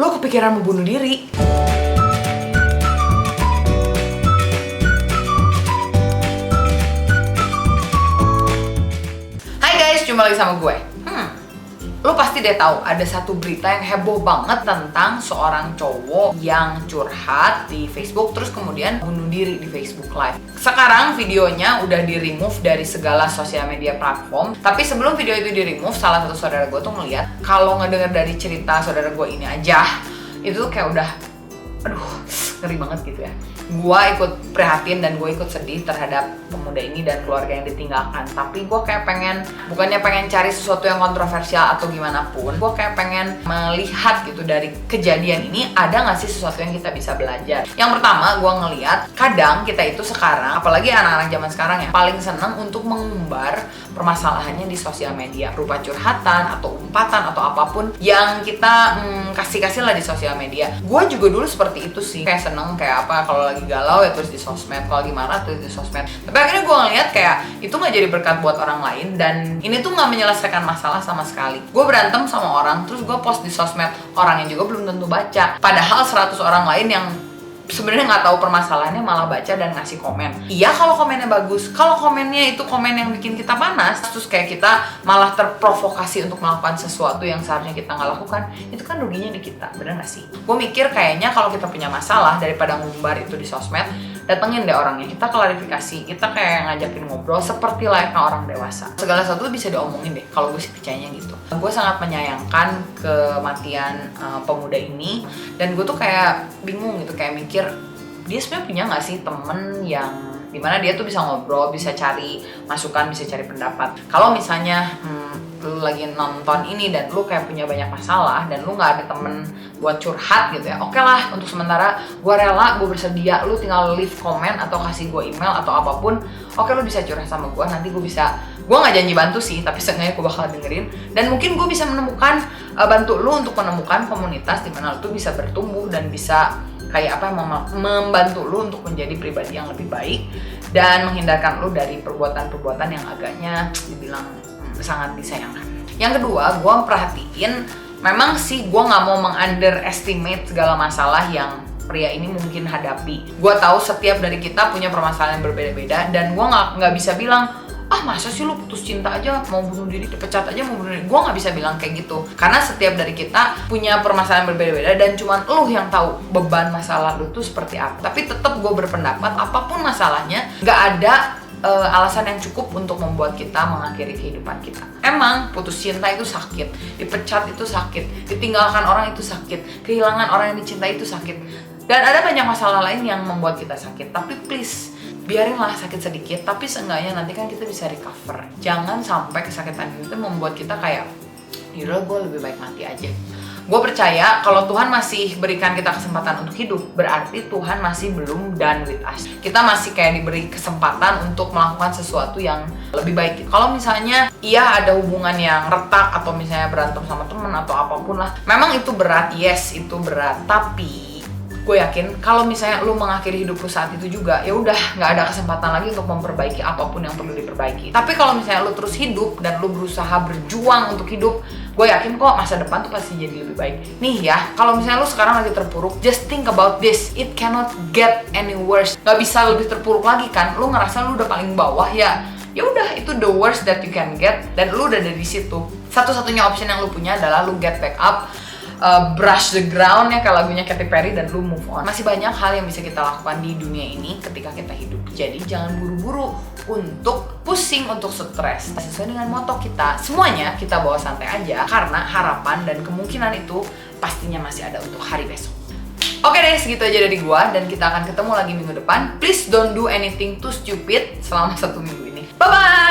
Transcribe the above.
lo kepikiran mau bunuh diri. Hai guys, jumpa lagi sama gue. Lo pasti deh tahu ada satu berita yang heboh banget tentang seorang cowok yang curhat di Facebook terus kemudian bunuh diri di Facebook Live. Sekarang videonya udah di-remove dari segala sosial media platform. Tapi sebelum video itu di-remove, salah satu saudara gue tuh ngeliat kalau ngedenger dari cerita saudara gue ini aja, itu tuh kayak udah ngeri banget gitu ya. Gue ikut prihatin dan gue ikut sedih terhadap pemuda ini dan keluarga yang ditinggalkan. Tapi gue kayak bukannya pengen cari sesuatu yang kontroversial atau gimana pun, gue kayak pengen melihat gitu dari kejadian ini ada gak sih sesuatu yang kita bisa belajar. Yang pertama, gue ngelihat kadang kita itu sekarang, apalagi anak-anak zaman sekarang ya, paling seneng untuk mengumbar permasalahannya di sosial media, berupa curhatan atau umpatan atau apapun yang kita kasih lah di sosial media. Gue juga dulu seperti itu sih, kayak seneng kayak apa kalau lagi galau ya terus di sosmed, kalau lagi marah terus di sosmed. Tapi akhirnya gue ngeliat kayak itu nggak jadi berkat buat orang lain dan ini tuh nggak menyelesaikan masalah sama sekali. Gue berantem sama orang terus gue post di sosmed, orangnya juga belum tentu baca. Padahal 100 orang lain yang sebenarnya nggak tahu permasalahannya malah baca dan ngasih komen. Iya kalau komennya bagus, kalau komennya itu komen yang bikin kita panas, terus kayak kita malah terprovokasi untuk melakukan sesuatu yang seharusnya kita nggak lakukan, itu kan ruginya di kita, bener nggak sih? Gue mikir kayaknya kalau kita punya masalah daripada ngumbar itu di sosmed, datengin deh orangnya, kita klarifikasi, kita kayak ngajakin ngobrol seperti layaknya orang dewasa. Segala sesuatu bisa diomongin deh, kalau gue sih percayanya gitu. Gue sangat menyayangkan kematian pemuda ini dan gue tuh kayak bingung gitu, kayak mikir dia sebenarnya punya nggak sih temen yang dimana dia tuh bisa ngobrol, bisa cari masukan, bisa cari pendapat. Kalau misalnya lu lagi nonton ini dan lu kayak punya banyak masalah dan lu nggak ada temen buat curhat gitu ya, oke lah, untuk sementara gue rela, gue bersedia, lu tinggal leave comment atau kasih gue email atau apapun, oke lu bisa curhat sama gue, nanti gue nggak janji bantu sih, tapi seenggaknya gue bakal dengerin dan mungkin gue bisa menemukan, bantu lu untuk menemukan komunitas di mana lu tuh bisa bertumbuh dan bisa kayak apa, membantu lu untuk menjadi pribadi yang lebih baik dan menghindarkan lu dari perbuatan-perbuatan yang agaknya dibilang sangat disayangkan. Yang kedua, gue perhatiin memang sih gue nggak mau meng-underestimate segala masalah yang pria ini mungkin hadapi. Gue tahu setiap dari kita punya permasalahan yang berbeda-beda dan gue nggak bisa bilang masa sih lu putus cinta aja mau bunuh diri, dipecat aja mau bunuh diri. Gue nggak bisa bilang kayak gitu karena setiap dari kita punya permasalahan berbeda-beda dan cuman lu yang tahu beban masalah lu tuh seperti apa. Tapi tetap gue berpendapat apapun masalahnya nggak ada alasan yang cukup untuk membuat kita mengakhiri kehidupan kita. Emang putus cinta itu sakit, dipecat itu sakit, ditinggalkan orang itu sakit, kehilangan orang yang dicintai itu sakit, dan ada banyak masalah lain yang membuat kita sakit. Tapi please, biarinlah sakit sedikit, tapi seenggaknya nanti kan kita bisa recover. Jangan sampai kesakitan itu membuat kita kayak yaudah gue lebih baik mati aja. Gue percaya kalau Tuhan masih berikan kita kesempatan untuk hidup, berarti Tuhan masih belum done with us. Kita masih kayak diberi kesempatan untuk melakukan sesuatu yang lebih baik. Kalau misalnya iya ada hubungan yang retak atau misalnya berantem sama temen atau apapun lah, memang itu berat, yes itu berat. Tapi gue yakin kalau misalnya lu mengakhiri hidup lu saat itu juga, ya udah nggak ada kesempatan lagi untuk memperbaiki apapun yang perlu diperbaiki. Tapi kalau misalnya lu terus hidup dan lu berusaha berjuang untuk hidup, gue yakin kok masa depan tuh pasti jadi lebih baik. Nih ya, kalau misalnya lu sekarang lagi terpuruk, just think about this, it cannot get any worse. Gak bisa lebih terpuruk lagi kan? Lu ngerasa lu udah paling bawah ya udah, itu the worst that you can get dan lu udah dari situ. Satu-satunya option yang lu punya adalah lu get back up, brush the ground ya kayak lagunya Katy Perry, dan lu move on. Masih banyak hal yang bisa kita lakukan di dunia ini ketika kita hidup. Jadi jangan buru-buru untuk pusing, untuk stres. Sesuai dengan moto kita, semuanya kita bawa santai aja karena harapan dan kemungkinan itu pastinya masih ada untuk hari besok. Oke deh, segitu aja dari gua dan kita akan ketemu lagi minggu depan. Please don't do anything too stupid selama 1 minggu ini. Bye bye.